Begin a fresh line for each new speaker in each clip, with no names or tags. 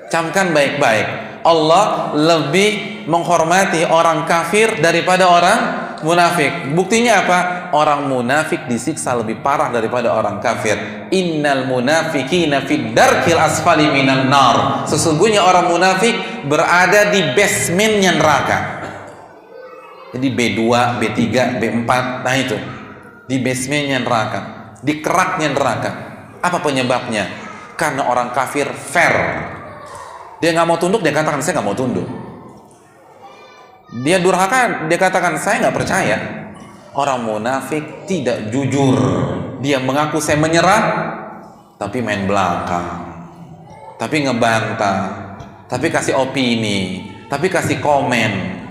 Camkan baik-baik. Allah lebih menghormati orang kafir daripada orang munafik. Buktinya apa? Orang munafik disiksa lebih parah daripada orang kafir. Innal munafiqina fid darkil asfali minan nar. Sesungguhnya orang munafik berada di basementnya neraka. Jadi B2, B3, B4, nah itu di basementnya neraka, di keraknya neraka. Apa penyebabnya? Karena orang kafir fair. Dia nggak mau tunduk, dia katakan saya nggak mau tunduk. Dia durhaka, dia katakan saya nggak percaya. Orang munafik tidak jujur. Dia mengaku saya menyerah, tapi main belakang, tapi ngebantah, tapi kasih opini, tapi kasih komen,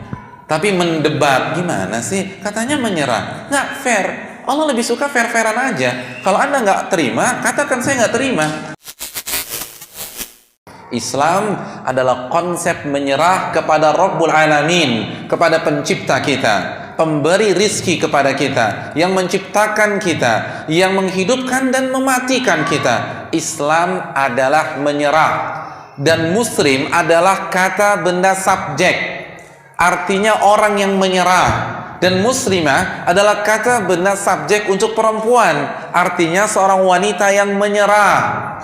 tapi mendebat. Gimana sih? Katanya menyerah. Nggak fair. Allah lebih suka fair-fairan aja. Kalau Anda nggak terima, katakan saya nggak terima. Islam adalah konsep menyerah kepada Rabbul Alamin, kepada pencipta kita, pemberi rizki kepada kita, yang menciptakan kita, yang menghidupkan dan mematikan kita. Islam adalah menyerah. Dan muslim adalah kata benda subjek, artinya orang yang menyerah. Dan muslimah adalah kata benda subjek untuk perempuan, artinya seorang wanita yang menyerah.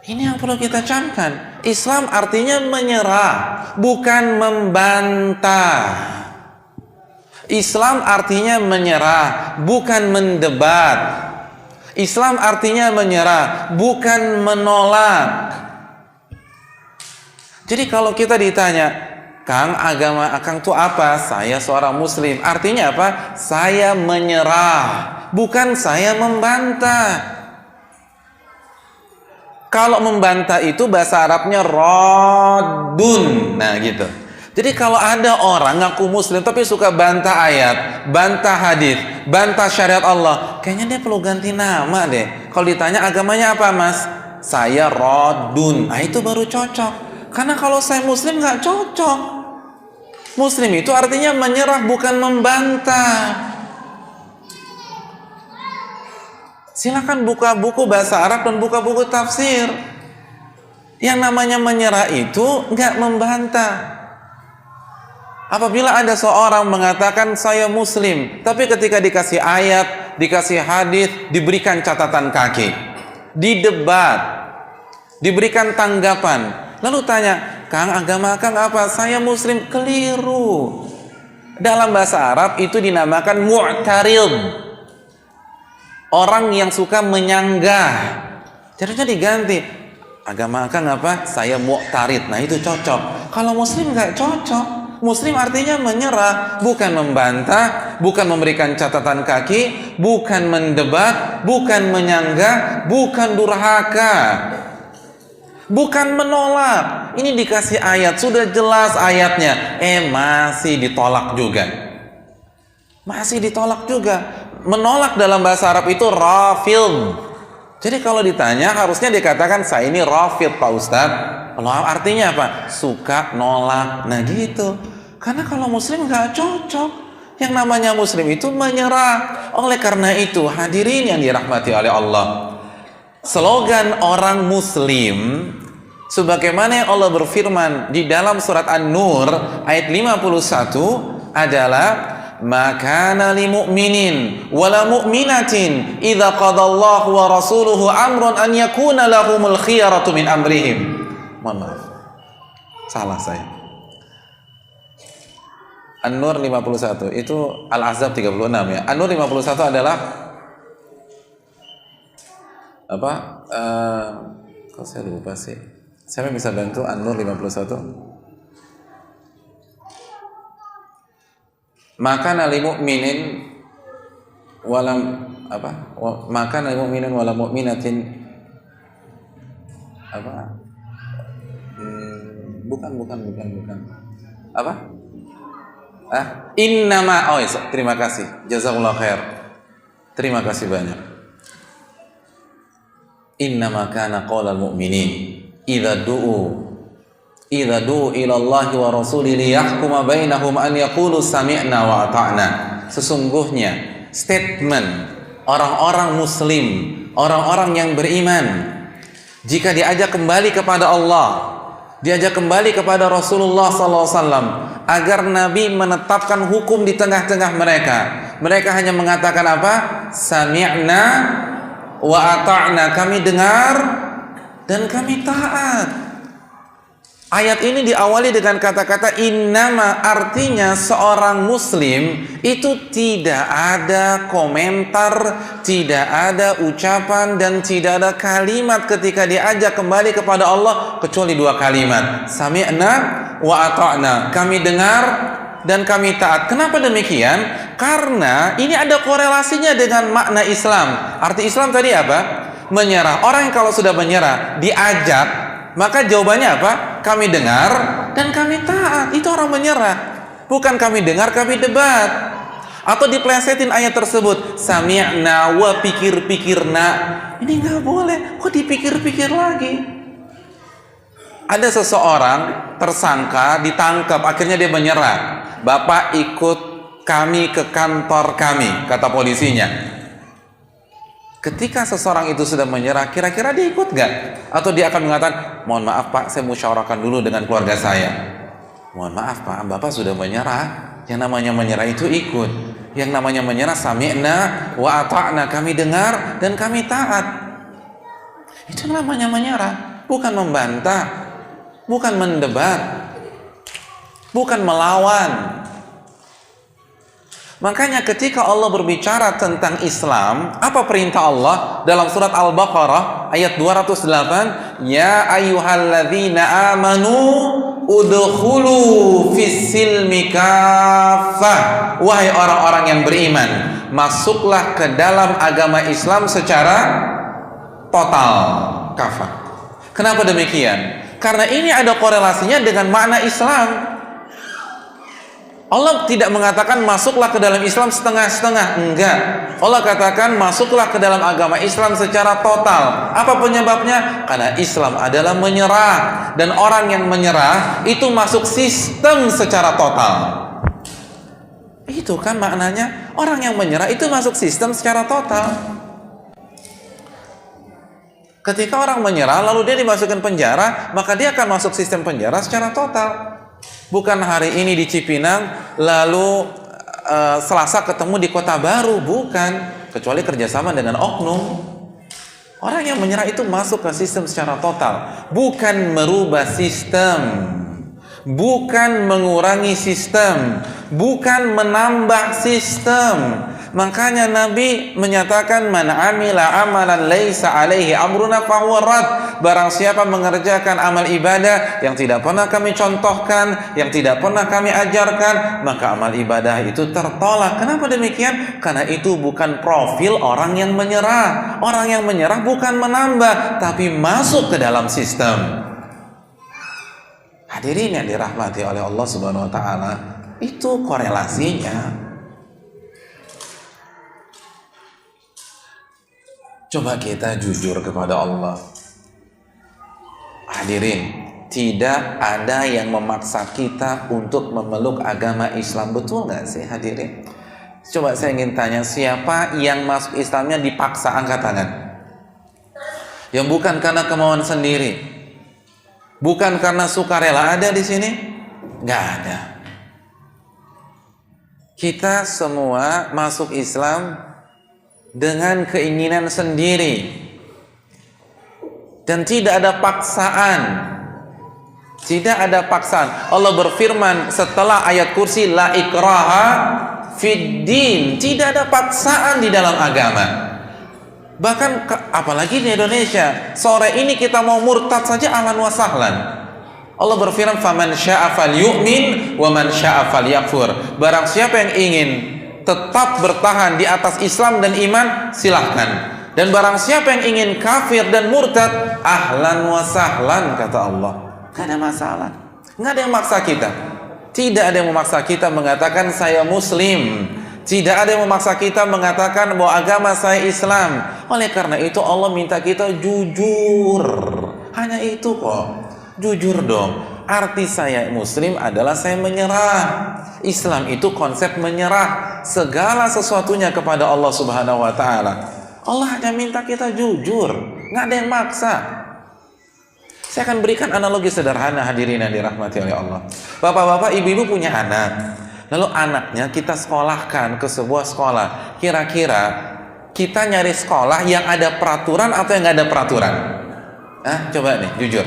Ini yang perlu kita camkan. Islam artinya menyerah, bukan membantah. Islam artinya menyerah, bukan mendebat. Islam artinya menyerah, bukan menolak. Jadi kalau kita ditanya, Kang, agama Akang itu apa? Saya seorang muslim. Artinya apa? Saya menyerah, bukan saya membantah. Kalau membantah itu bahasa Arabnya raddun. Nah gitu. Jadi kalau ada orang ngaku muslim tapi suka bantah ayat, bantah hadis, bantah syariat Allah, kayaknya dia perlu ganti nama deh. Kalau ditanya agamanya apa, Mas? Saya raddun. Nah itu baru cocok. Karena kalau saya muslim nggak cocok. Muslim itu artinya menyerah, bukan membantah. Silakan buka buku bahasa Arab dan buka buku tafsir. Yang namanya menyerah itu nggak membantah. Apabila ada seorang mengatakan saya muslim, tapi ketika dikasih ayat, dikasih hadis, diberikan catatan kaki, didebat, diberikan tanggapan, lalu tanya, Kang, agama Kang apa? Saya muslim. Keliru. Dalam bahasa Arab itu dinamakan mu'tarid. Orang yang suka menyanggah. Jadinya diganti, agama Akang apa? Saya mu'tarid. Nah itu cocok. Kalau muslim nggak cocok. Muslim artinya menyerah, bukan membantah, bukan memberikan catatan kaki, bukan mendebat, bukan menyanggah, bukan durhaka, bukan menolak. Ini dikasih ayat, sudah jelas ayatnya, masih ditolak juga. Masih ditolak juga. Menolak dalam bahasa Arab itu rafid. Jadi kalau ditanya harusnya dikatakan saya ini rafid, Pak Ustadz. Kalau artinya apa? Suka nolak. Nah gitu. Karena kalau muslim nggak cocok. Yang namanya muslim itu menyerah. Oleh karena itu hadirin yang dirahmati oleh Allah, slogan orang muslim sebagaimana yang Allah berfirman di dalam surat An-Nur ayat 51 adalah makana li mu'minin wala mu'minatin idza qadallahu wa rasuluhu amran an yakuna lahumul khiyaratu min amrihim. Mohon maaf, salah saya. An-Nur 51 itu Al-Ahzab 36 ya. An-Nur 51 adalah apa? Kok saya lupa sih. Siapa yang bisa bantu An-Nur 51? Maka nali mu'minin walam apa? Maka nali mu'minin walam mu'minatin apa? Bukan. Apa? Innama. Oh, terima kasih. Jazakallahu khair. Terima kasih banyak. Innama kana qaulal mu'minin idza du'u ila Allah wa rasulihi liyahkuma bainahum an yaqulu sami'na wa ata'na. Sesungguhnya statement orang-orang muslim, orang-orang yang beriman Jika diajak kembali kepada Allah, diajak kembali kepada Rasulullah SAW, agar Nabi menetapkan hukum di tengah-tengah mereka. Mereka hanya mengatakan apa? Sami'na wa ata'na, kami dengar dan kami taat. Ayat ini diawali dengan kata-kata innama, artinya seorang muslim itu tidak ada komentar, tidak ada ucapan, dan tidak ada kalimat ketika diajak kembali kepada Allah kecuali dua kalimat, sami'na wa ata'na, kami dengar dan kami taat. Kenapa demikian? Karena ini ada korelasinya dengan makna Islam. Arti Islam tadi apa? Menyerah. Orang yang kalau sudah menyerah diajak, maka jawabannya apa? Kami dengar dan kami taat. Itu orang menyerah. Bukan kami dengar, kami debat. Atau diplesetin ayat tersebut, sami'na wa pikir-pikirna. Ini nggak boleh. Kok dipikir-pikir lagi? Ada seseorang tersangka, ditangkap, akhirnya dia menyerah. Bapak ikut kami ke kantor kami, kata polisinya. Ketika seseorang itu sudah menyerah, kira-kira dia ikut nggak? Atau dia akan mengatakan, mohon maaf Pak, saya musyawarahkan dulu dengan keluarga saya. Mohon maaf Pak, Bapak sudah menyerah. Yang namanya menyerah itu ikut. Yang namanya menyerah, sami'na wa ata'na, kami dengar dan kami taat. Itu namanya menyerah. Bukan membantah, bukan mendebat, bukan melawan. Makanya ketika Allah berbicara tentang Islam, apa perintah Allah dalam surat Al-Baqarah ayat 208? Ya ayyuhalladzina amanu udkhulu fis-silmi kaffah. Wahai orang-orang yang beriman, masuklah ke dalam agama Islam secara total, kafah. Kenapa demikian? Karena ini ada korelasinya dengan makna Islam. Allah tidak mengatakan masuklah ke dalam Islam setengah-setengah, enggak. Allah katakan masuklah ke dalam agama Islam secara total. Apa penyebabnya? Karena Islam adalah menyerah, dan orang yang menyerah itu masuk sistem secara total. Itu kan maknanya, orang yang menyerah itu masuk sistem secara total. Ketika orang menyerah lalu dia dimasukkan penjara, maka dia akan masuk sistem penjara secara total. Bukan hari ini di Cipinang, lalu Selasa ketemu di Kota Baru, bukan. Kecuali kerjasama dengan oknum. Orang yang menyerah itu masuk ke sistem secara total, bukan merubah sistem, bukan mengurangi sistem, bukan menambah sistem. Makanya Nabi menyatakan man amila amalan laisa alaihi amruna fahuwa rad. Barang siapa mengerjakan amal ibadah yang tidak pernah kami contohkan, yang tidak pernah kami ajarkan, maka amal ibadah itu tertolak. Kenapa demikian? Karena itu bukan profil orang yang menyerah. Orang yang menyerah bukan menambah, tapi masuk ke dalam sistem. Hadirin yang dirahmati oleh Allah Subhanahu wa taala, itu korelasinya. Coba kita jujur kepada Allah. Hadirin, tidak ada yang memaksa kita untuk memeluk agama Islam, betul nggak sih hadirin? Coba saya ingin tanya, siapa yang masuk Islamnya dipaksa, angkat tangan. Yang bukan karena kemauan sendiri, bukan karena sukarela, ada di sini? Nggak ada. Kita semua masuk Islam dengan keinginan sendiri, dan tidak ada paksaan. Tidak ada paksaan. Allah berfirman setelah ayat kursi, la ikraha fid din, tidak ada paksaan di dalam agama. Bahkan apalagi di Indonesia, sore ini kita mau murtad saja ahlan wa sahlan. Allah berfirman, faman syaa falyu'min wa man syaa falyakfur. Barang siapa yang ingin tetap bertahan di atas Islam dan iman, silahkan. Dan barang siapa yang ingin kafir dan murtad, ahlan wa sahlan, kata Allah. Gak ada masalah. Gak ada yang maksa kita. Tidak ada yang memaksa kita mengatakan saya muslim. Tidak ada yang memaksa kita mengatakan bahwa agama saya Islam. Oleh karena itu Allah minta kita jujur. Hanya itu kok. Jujur dong. Arti saya muslim adalah saya menyerah. Islam itu konsep menyerah segala sesuatunya kepada Allah Subhanahu wa taala. Allah hanya minta kita jujur, nggak ada yang maksa. Saya akan berikan analogi sederhana, hadirin yang dirahmati oleh Allah. Bapak-bapak, ibu-ibu punya anak, lalu anaknya kita sekolahkan ke sebuah sekolah. Kira-kira kita nyari sekolah yang ada peraturan atau yang nggak ada peraturan? Coba nih, jujur.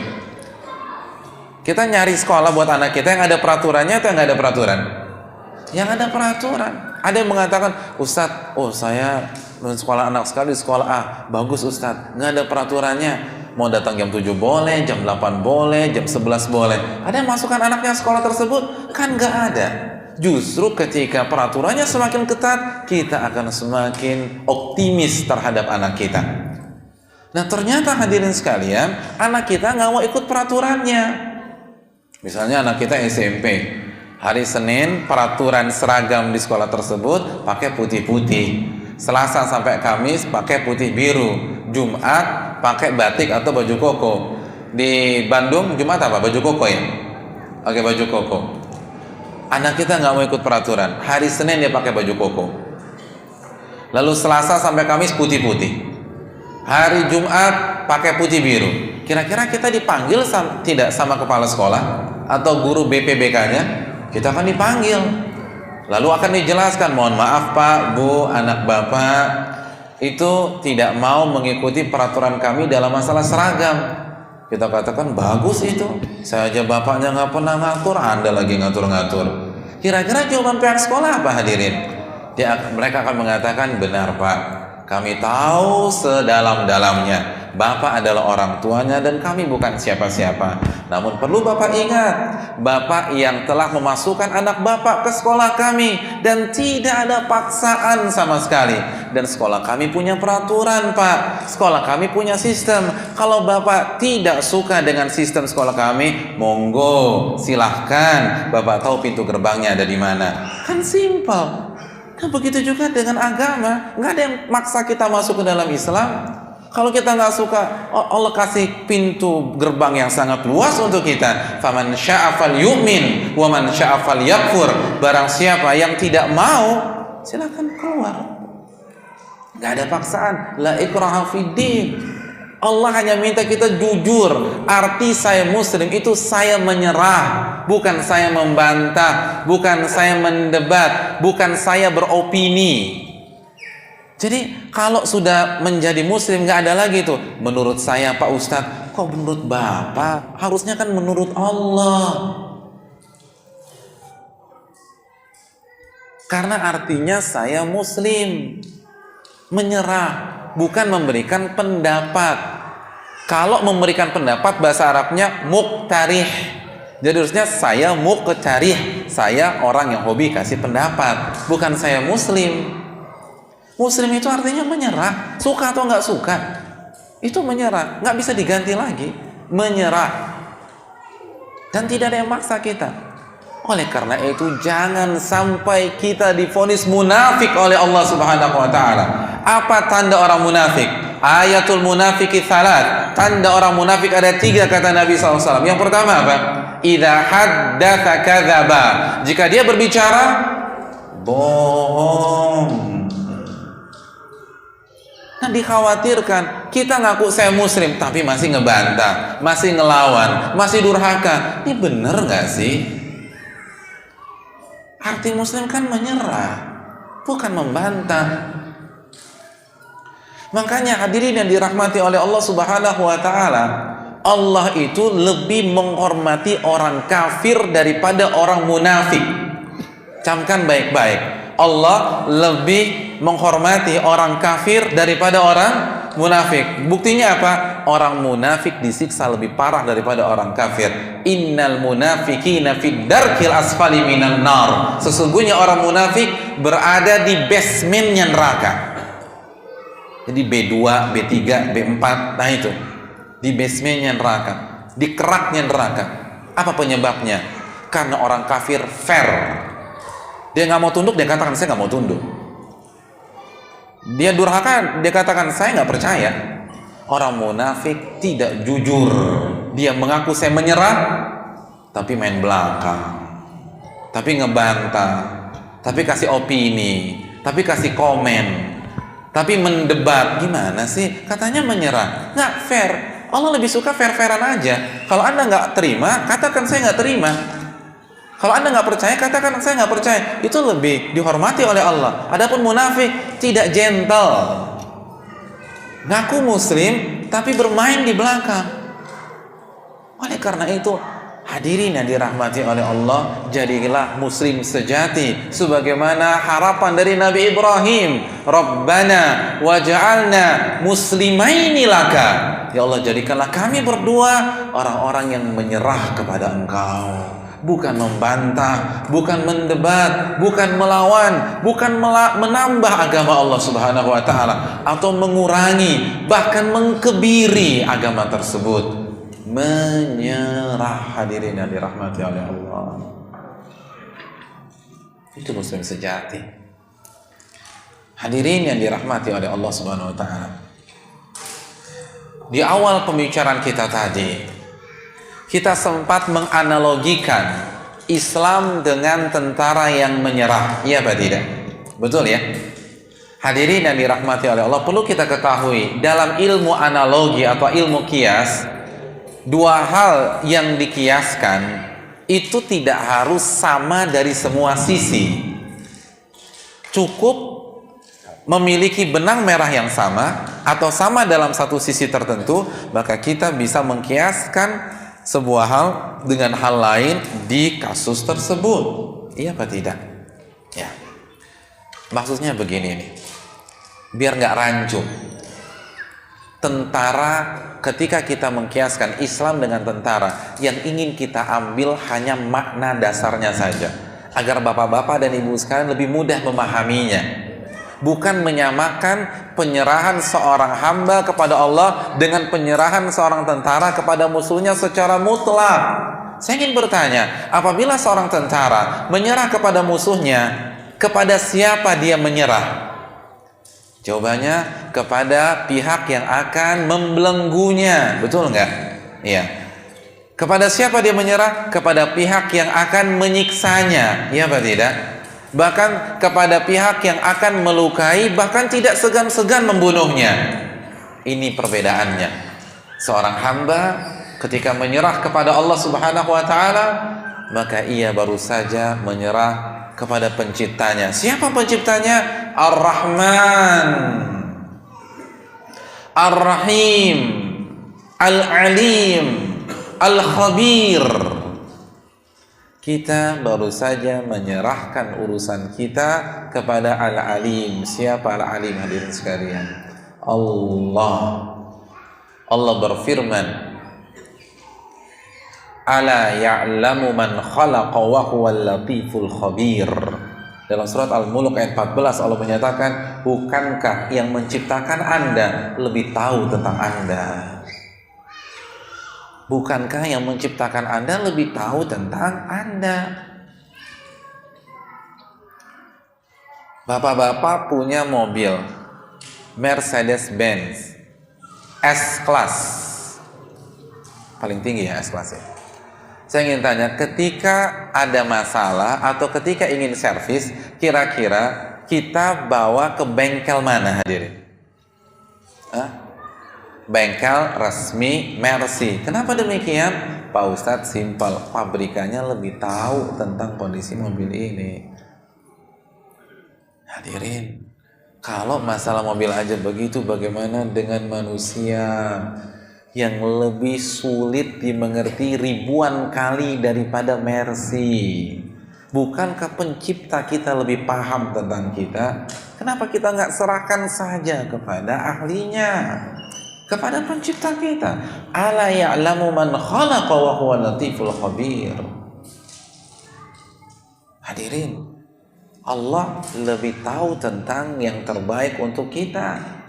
Kita nyari sekolah buat anak kita yang ada peraturannya atau yang nggak ada peraturan? Yang ada peraturan. Ada yang mengatakan, Ustadz, saya sekolah anak sekali di sekolah A. Bagus Ustadz, nggak ada peraturannya. Mau datang jam 7 boleh, jam 8 boleh, jam 11 boleh. Ada yang masukkan anaknya sekolah tersebut? Kan nggak ada. Justru ketika peraturannya semakin ketat, kita akan semakin optimis terhadap anak kita. Nah ternyata hadirin sekalian, anak kita nggak mau ikut peraturannya. Misalnya anak kita SMP, hari Senin peraturan seragam di sekolah tersebut pakai putih-putih, Selasa sampai Kamis pakai putih biru, Jumat pakai batik atau baju koko. Di Bandung Jumat apa? Baju koko ya? Pakai baju koko. Anak kita nggak mau ikut peraturan. Hari Senin dia pakai baju koko. Lalu Selasa sampai Kamis putih-putih. Hari Jumat pakai putih biru. Kira-kira kita dipanggil tidak sama kepala sekolah atau guru BPBK-nya? Kita akan dipanggil. Lalu akan dijelaskan, mohon maaf Pak, Bu, anak Bapak itu tidak mau mengikuti peraturan kami dalam masalah seragam. Kita katakan, bagus itu. Saya aja bapaknya nggak pernah ngatur, Anda lagi ngatur-ngatur. Kira-kira jawaban pihak sekolah apa hadirin? Mereka akan mengatakan, benar Pak, kami tahu sedalam-dalamnya Bapak adalah orang tuanya dan kami bukan siapa-siapa. Namun perlu Bapak ingat, Bapak yang telah memasukkan anak Bapak ke sekolah kami dan tidak ada paksaan sama sekali. Dan sekolah kami punya peraturan Pak, sekolah kami punya sistem. Kalau Bapak tidak suka dengan sistem sekolah kami, monggo silahkan, Bapak tahu pintu gerbangnya ada di mana. Kan simpel. Nah begitu juga dengan agama, nggak ada yang maksa kita masuk ke dalam Islam. Kalau kita nggak suka, Allah kasih pintu gerbang yang sangat luas untuk kita. Faman syaa falyu'min wa man syaa falyakfur. Barang siapa yang tidak mau, silakan keluar. Nggak ada paksaan. La ikraha fiddin. Allah hanya minta kita jujur. Arti saya muslim itu saya menyerah, bukan saya membantah, bukan saya mendebat, bukan saya beropini. Jadi kalau sudah menjadi muslim nggak ada lagi tuh menurut saya Pak Ustadz, kok menurut Bapak? Harusnya kan menurut Allah. Karena artinya saya muslim, menyerah, bukan memberikan pendapat. Kalau memberikan pendapat bahasa Arabnya muktarih. Jadi harusnya saya muktarih, saya orang yang hobi kasih pendapat, bukan saya muslim. Muslim itu artinya menyerah, suka atau nggak suka, itu menyerah, nggak bisa diganti lagi, menyerah, dan tidak ada yang maksa kita. Oleh karena itu jangan sampai kita divonis munafik oleh Allah Subhanahu Wa Taala. Apa tanda orang munafik? Ayatul munafiki salat. Tanda orang munafik ada 3 kata Nabi SAW. Yang pertama apa? Idza haddatsa kadzaba. Jika dia berbicara bohong. Nah dikhawatirkan kita ngaku saya muslim tapi masih ngebantah, masih ngelawan, masih durhaka. Ini bener nggak sih? Arti muslim kan menyerah, bukan membantah. Makanya hadirin yang dirahmati oleh Allah Subhanahu Wa Taala, Allah itu lebih menghormati orang kafir daripada orang munafik. Camkan baik-baik. Allah lebih menghormati orang kafir daripada orang munafik. Buktinya apa? Orang munafik disiksa lebih parah daripada orang kafir. Innal munafiqina fid darkil asfali minan nar. Sesungguhnya orang munafik berada di basementnya neraka. Jadi B2, B3, B4, nah itu di basementnya neraka, di keraknya neraka. Apa penyebabnya? Karena orang kafir fair. Dia nggak mau tunduk, dia katakan saya nggak mau tunduk. Dia durhaka, dia katakan saya nggak percaya. Orang munafik tidak jujur. Dia mengaku saya menyerah, tapi main belakang, tapi ngebantah, tapi kasih opini, tapi kasih komen, tapi mendebat. Gimana sih? Katanya menyerah, nggak fair. Allah lebih suka fair-fairan aja. Kalau Anda nggak terima, katakan saya nggak terima. Kalau Anda nggak percaya, katakan saya nggak percaya. Itu lebih dihormati oleh Allah. Adapun munafik tidak gentle, ngaku muslim tapi bermain di belakang. Oleh karena itu, hadirin yang dirahmati oleh Allah, jadilah muslim sejati sebagaimana harapan dari Nabi Ibrahim, Rabbana waj'alna muslimaini laka. Ya Allah, jadikanlah kami berdua orang-orang yang menyerah kepada Engkau, bukan membantah, bukan mendebat, bukan melawan, bukan menambah agama Allah Subhanahu wa taala atau mengurangi, bahkan mengkebiri agama tersebut. Menyerah, hadirin yang dirahmati oleh Allah. Itu muslim sejati. Hadirin yang dirahmati oleh Allah Subhanahu wa taala. Di awal pembicaraan kita tadi, kita sempat menganalogikan Islam dengan tentara yang menyerah. Iya apa tidak? Betul ya? Hadirin yang dirahmati oleh Allah, perlu kita ketahui dalam ilmu analogi atau ilmu kias, dua hal yang dikiaskan itu tidak harus sama dari semua sisi. Cukup memiliki benang merah yang sama atau sama dalam satu sisi tertentu, maka kita bisa mengkiaskan sebuah hal dengan hal lain di kasus tersebut. Iya apa tidak? Ya. Maksudnya begini nih, biar nggak rancu. Tentara, ketika kita mengkiaskan Islam dengan tentara, yang ingin kita ambil hanya makna dasarnya saja, agar bapak-bapak dan ibu sekalian lebih mudah memahaminya. Bukan menyamakan penyerahan seorang hamba kepada Allah dengan penyerahan seorang tentara kepada musuhnya secara mutlak. Saya ingin bertanya, apabila seorang tentara menyerah kepada musuhnya, kepada siapa dia menyerah? Jawabannya, kepada pihak yang akan membelenggunya. Betul nggak? Iya. Kepada siapa dia menyerah? Kepada pihak yang akan menyiksanya. Iya apa tidak? Bahkan kepada pihak yang akan melukai, bahkan tidak segan-segan membunuhnya. Ini perbedaannya. Seorang hamba ketika menyerah kepada Allah Subhanahu wa taala, maka ia baru saja menyerah kepada penciptanya. Siapa penciptanya? Ar-Rahman, Ar-Rahim, Al-Alim, Al-Khabir. Kita baru saja menyerahkan urusan kita kepada Al-Alim. Siapa Al-Alim, hadirin sekalian? Allah. Allah berfirman, Ala ya'lamu man khalaqa wa huwal latiful khabir. Dalam surat Al-Mulk ayat 14 Allah menyatakan, bukankah yang menciptakan Anda lebih tahu tentang Anda? Bukankah yang menciptakan Anda lebih tahu tentang Anda? Bapak-bapak punya mobil Mercedes-Benz S-Class, paling tinggi ya S-Class ya. Saya ingin tanya, ketika ada masalah atau ketika ingin servis, kira-kira kita bawa ke bengkel mana, hadirin? Bengkel resmi Mercy. Kenapa demikian? Pak Ustadz, simpel, pabrikannya lebih tahu tentang kondisi mobil ini. Hadirin, kalau masalah mobil aja begitu, bagaimana dengan manusia yang lebih sulit dimengerti ribuan kali daripada Mercy? Bukankah pencipta kita lebih paham tentang kita? Kenapa kita nggak serahkan saja kepada ahlinya, kepada pencipta kita? Ala ya'lamu man khalaqa wa huwal latiful khabir. Hadirin, Allah lebih tahu tentang yang terbaik untuk kita.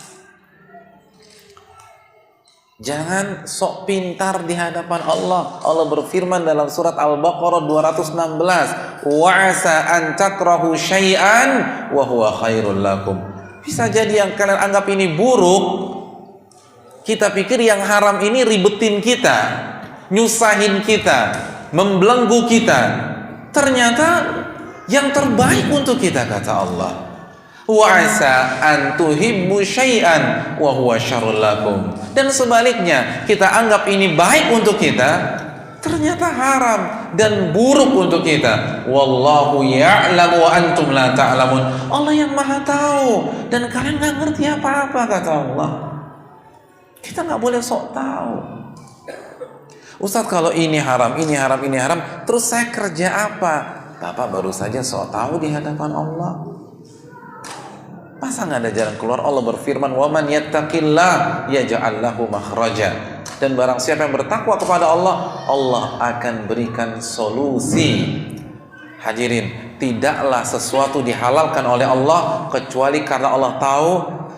Jangan sok pintar di hadapan Allah. Allah berfirman dalam surat Al-Baqarah 216, "Wa'asa an takrahu syai'an wa huwa khairul lakum." Bisa jadi yang kalian anggap ini buruk, kita pikir yang haram ini ribetin kita, nyusahin kita, membelenggu kita. Ternyata yang terbaik untuk kita, kata Allah. Wa asa an tuhibbu syai'an wa huwa syarrul lakum. Dan sebaliknya, kita anggap ini baik untuk kita, ternyata haram dan buruk untuk kita. Wallahu ya'lamu wa antum la ta'lamun. Allah yang Maha tahu dan kalian nggak ngerti apa-apa, kata Allah. Kita nggak boleh sok tahu. Ustaz, kalau ini haram, ini haram, ini haram, terus saya kerja apa? Bapak baru saja sok tahu di hadapan Allah. Masa nggak ada jalan keluar? Allah berfirman, "Wa man yattaqillah yaj'al lahu makhraja." Dan barang siapa yang bertakwa kepada Allah, Allah akan berikan solusi. Hadirin, tidaklah sesuatu dihalalkan oleh Allah kecuali karena Allah tahu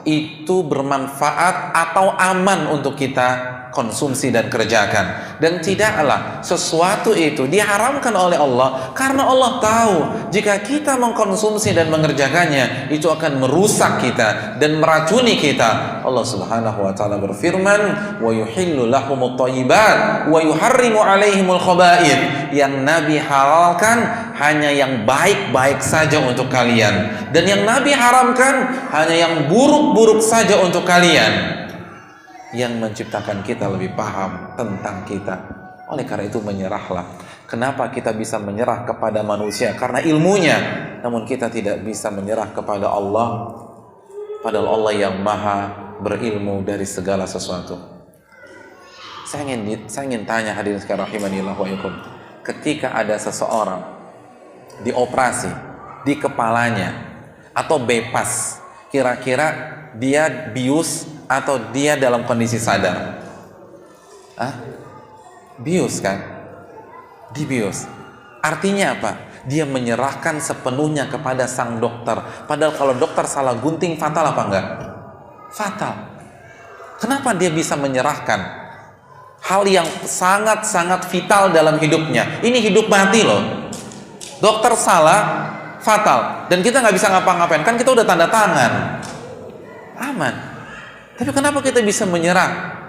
itu bermanfaat atau aman untuk kita konsumsi dan kerjakan. Dan tidaklah sesuatu itu diharamkan oleh Allah karena Allah tahu jika kita mengkonsumsi dan mengerjakannya itu akan merusak kita dan meracuni kita. Allah Subhanahu wa taala berfirman, "Wa yuhillu lahumut thayyibat wa yuharrimu 'alaihimul khaba'ith." Yang Nabi halalkan hanya yang baik-baik saja untuk kalian, dan yang Nabi haramkan hanya yang buruk-buruk saja untuk kalian. Yang menciptakan kita lebih paham tentang kita. Oleh karena itu menyerahlah. Kenapa kita bisa menyerah kepada manusia? Karena ilmunya. Namun kita tidak bisa menyerah kepada Allah, padahal Allah yang maha berilmu dari segala sesuatu. Saya ingin tanya hadirin sekalian rahimanillah wa yakum. Ketika ada seseorang dioperasi di kepalanya atau bypass, kira-kira dia bius atau dia dalam kondisi sadar? Bius kan? Dibius. Artinya apa? Dia menyerahkan sepenuhnya kepada sang dokter. Padahal kalau dokter salah gunting, fatal apa enggak? Fatal. Kenapa dia bisa menyerahkan hal yang sangat-sangat vital dalam hidupnya? Ini hidup mati loh. Dokter salah, fatal. Dan kita nggak bisa ngapa-ngapain. Kan kita udah tanda tangan. Aman. Tapi kenapa kita bisa menyerah?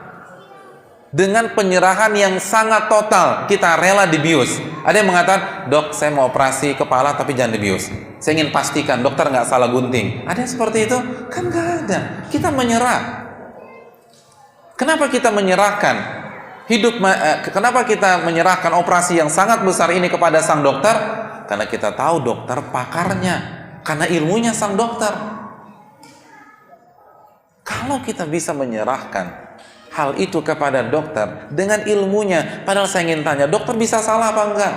Dengan penyerahan yang sangat total, kita rela dibius. Ada yang mengatakan, "Dok, saya mau operasi kepala tapi jangan dibius. Saya ingin pastikan dokter nggak salah gunting." Ada yang seperti itu? Kan nggak ada. Kita menyerah. Kenapa kita menyerahkan kenapa kita menyerahkan operasi yang sangat besar ini kepada sang dokter? Karena kita tahu dokter pakarnya, karena ilmunya sang dokter. Kalau kita bisa menyerahkan hal itu kepada dokter dengan ilmunya, padahal saya ingin tanya, dokter bisa salah apa enggak?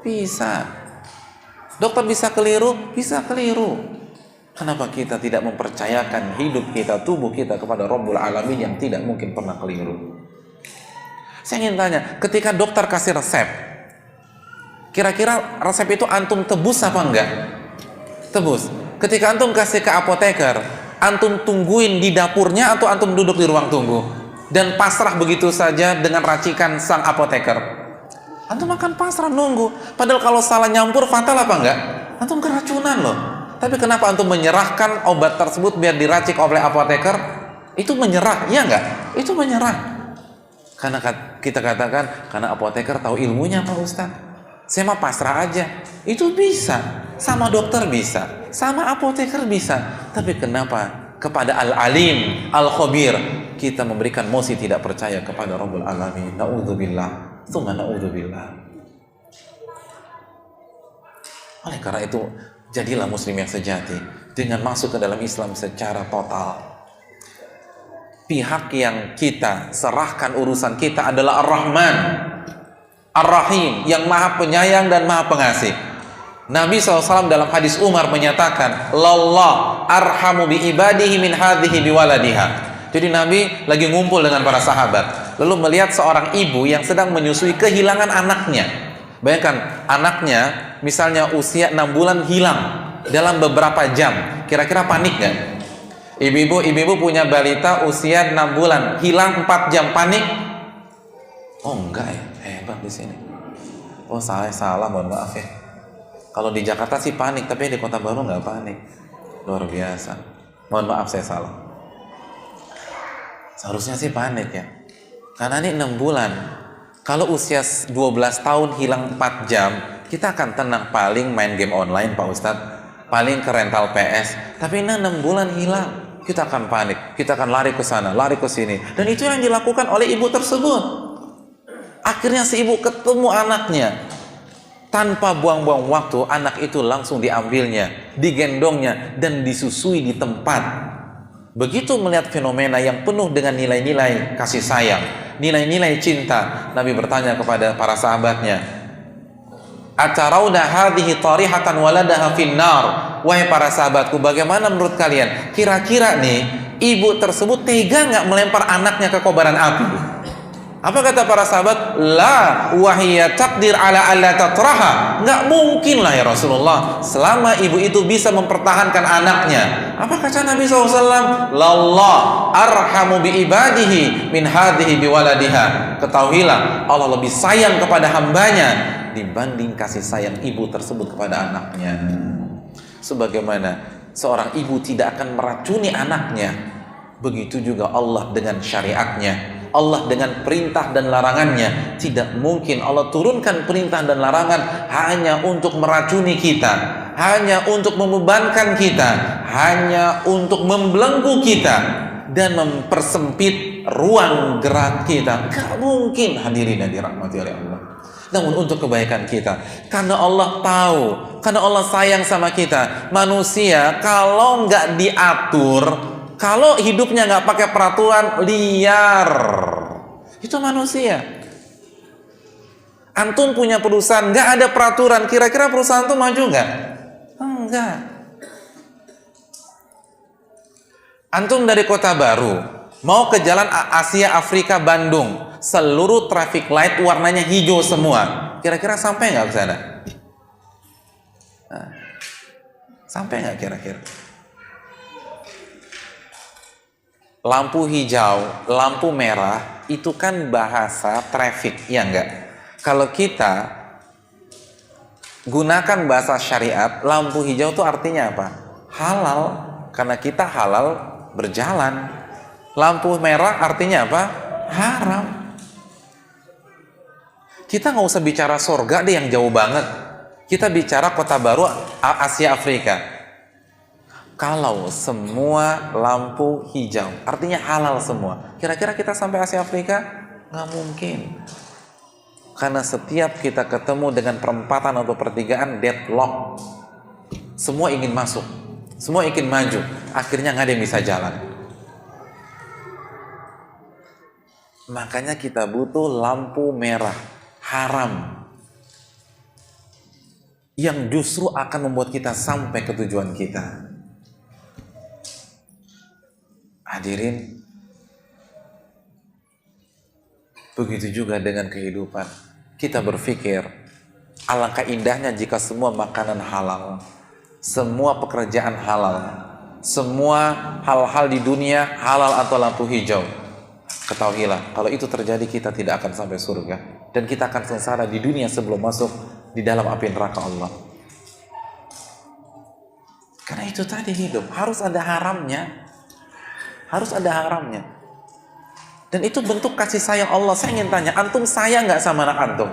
Bisa. Dokter bisa keliru? Bisa keliru. Kenapa kita tidak mempercayakan hidup kita, tubuh kita kepada Rabbul Alamin yang tidak mungkin pernah keliru? Saya ingin tanya, ketika dokter kasih resep, kira-kira resep itu antum tebus apa enggak? Tebus. Ketika antum kasih ke apoteker, antum tungguin di dapurnya atau antum duduk di ruang tunggu dan pasrah begitu saja dengan racikan sang apoteker? Antum akan pasrah nunggu. Padahal kalau salah nyampur fatal apa enggak? Antum keracunan loh. Tapi kenapa antum menyerahkan obat tersebut biar diracik oleh apoteker? Itu menyerah, iya enggak? Itu menyerah. Karena kita katakan, karena apoteker tahu ilmunya Pak Ustaz. Saya mah pasrah aja. Itu bisa. Sama dokter bisa, sama apoteker bisa. Tapi kenapa kepada Al-Alim, Al-Khabir kita memberikan mosi tidak percaya kepada Rabbul Alamin? Na'udzubillah, tsumma na'udzubillah. Oleh karena itu, jadilah muslim yang sejati dengan masuk ke dalam Islam secara total. Pihak yang kita serahkan urusan kita adalah Ar-Rahman, Ar-Rahim, yang maha penyayang dan maha pengasih. Nabi SAW dalam hadis Umar menyatakan, "Lallah arhamu bi ibadihi min hadhihi biwaladiha." Jadi Nabi lagi ngumpul dengan para sahabat, lalu melihat seorang ibu yang sedang menyusui kehilangan anaknya. Bayangkan, anaknya misalnya usia 6 bulan hilang dalam beberapa jam. Kira-kira panik gak? Ibu-ibu punya balita usia 6 bulan hilang 4 jam, panik? Oh enggak ya, hebat di sini. Oh salah, mohon maaf ya. Kalau di Jakarta sih panik, tapi di Kota Baru nggak panik. Luar biasa. Mohon maaf saya salah. Seharusnya sih panik ya. Karena ini 6 bulan. Kalau usia 12 tahun hilang 4 jam, kita akan tenang, paling main game online Pak Ustadz. paling ke rental PS. Tapi 6 bulan hilang, kita akan panik, kita akan lari ke sana, lari ke sini. Dan itu yang dilakukan oleh ibu tersebut. Akhirnya si ibu ketemu anaknya. Tanpa buang-buang waktu, anak itu langsung diambilnya, digendongnya, dan disusui di tempat. Begitu melihat fenomena yang penuh dengan nilai-nilai kasih sayang, nilai-nilai cinta, Nabi bertanya kepada para sahabatnya, "Atarawna hadhihi tarihatan waladaha finnar?" Wahai para sahabatku, bagaimana menurut kalian? Kira-kira nih, ibu tersebut tega nggak melempar anaknya ke kobaran api? Apa kata para sahabat? La wahiyya taqdir ala alla tatraha. Nggak mungkin lah ya Rasulullah, selama ibu itu bisa mempertahankan anaknya. Apa kata Nabi SAW? Lallah arhamu bi ibadihi min hadhihi bi waladiha. Ketahuilah, Allah lebih sayang kepada hambanya dibanding kasih sayang ibu tersebut kepada anaknya. Sebagaimana seorang ibu tidak akan meracuni anaknya, begitu juga Allah dengan syariatnya. Allah dengan perintah dan larangannya. Tidak mungkin Allah turunkan perintah dan larangan hanya untuk meracuni kita, hanya untuk membebankan kita, hanya untuk membelenggu kita dan mempersempit ruang gerak kita. Gak mungkin, hadirin yang dirahmati oleh Allah. Namun untuk kebaikan kita, karena Allah tahu, karena Allah sayang sama kita. Manusia kalau nggak diatur, kalau hidupnya nggak pakai peraturan, liar. Itu manusia. Antum punya perusahaan, nggak ada peraturan, kira-kira perusahaan itu maju nggak? Enggak. Antum dari Kota Baru mau ke Jalan Asia Afrika Bandung, seluruh traffic light warnanya hijau semua. Kira-kira sampai nggak ke sana? Nah, sampai nggak kira-kira? Lampu hijau, lampu merah, itu kan bahasa traffic, ya enggak? Kalau kita gunakan bahasa syariat, lampu hijau itu artinya apa? Halal, karena kita halal berjalan. Lampu merah artinya apa? Haram. Kita nggak usah bicara surga deh yang jauh banget. Kita bicara Kota Baru, Asia Afrika. Kalau semua lampu hijau, artinya halal semua. Kira-kira kita sampai Asia Afrika? Nggak mungkin. Karena setiap kita ketemu dengan perempatan atau pertigaan, deadlock. Semua ingin masuk, semua ingin maju. Akhirnya nggak ada yang bisa jalan. Makanya kita butuh lampu merah, haram. Yang justru akan membuat kita sampai ke tujuan kita. Hadirin, begitu juga dengan kehidupan. Kita berpikir, alangkah indahnya jika semua makanan halal, semua pekerjaan halal, semua hal-hal di dunia halal atau lampu hijau. Ketahuilah, kalau itu terjadi kita tidak akan sampai surga. Dan kita akan sengsara di dunia sebelum masuk di dalam api neraka Allah. Karena itu tadi hidup, harus ada haramnya. Harus ada haramnya. Dan itu bentuk kasih sayang Allah. Saya ingin tanya, antum sayang nggak sama anak antum?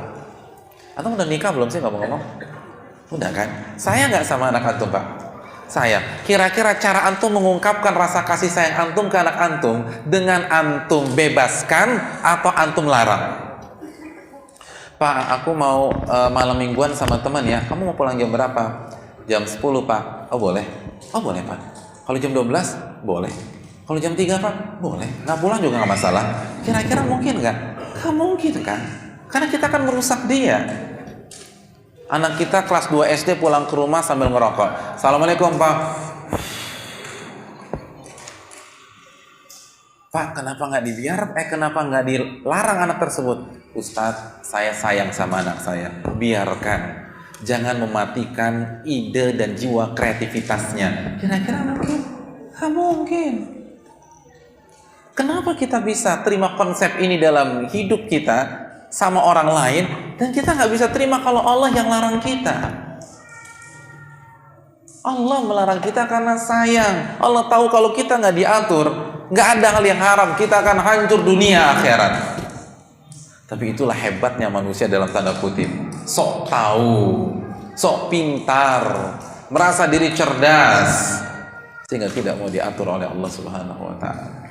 Antum udah nikah belum sih ngomong-ngomong? Udah kan? Sayang nggak sama anak antum, Pak? Sayang. Kira-kira cara antum mengungkapkan rasa kasih sayang antum ke anak antum dengan antum bebaskan atau antum larang? Pak, aku mau malam mingguan sama teman ya. Kamu mau pulang jam berapa? Jam 10, Pak. Oh boleh. Oh boleh, Pak. Kalau jam 12? Boleh. Kalau jam 3, Pak? Boleh. Nggak pulang juga nggak masalah. Kira-kira mungkin nggak? Nggak mungkin kan? Karena kita akan merusak dia. Anak kita kelas 2 SD pulang ke rumah sambil ngerokok. Assalamualaikum, Pak. Pak, kenapa nggak kenapa nggak dilarang anak tersebut? Ustadz, saya sayang sama anak saya. Biarkan. Jangan mematikan ide dan jiwa kreativitasnya. Kira-kira mungkin? Nggak mungkin. Kenapa kita bisa terima konsep ini dalam hidup kita sama orang lain, dan kita nggak bisa terima kalau Allah yang larang kita? Allah melarang kita karena sayang. Allah tahu kalau kita nggak diatur, nggak ada hal yang haram, kita akan hancur dunia akhirat. Tapi itulah hebatnya manusia dalam tanda kutip. Sok tahu, sok pintar, merasa diri cerdas, sehingga tidak mau diatur oleh Allah Subhanahu wa taala.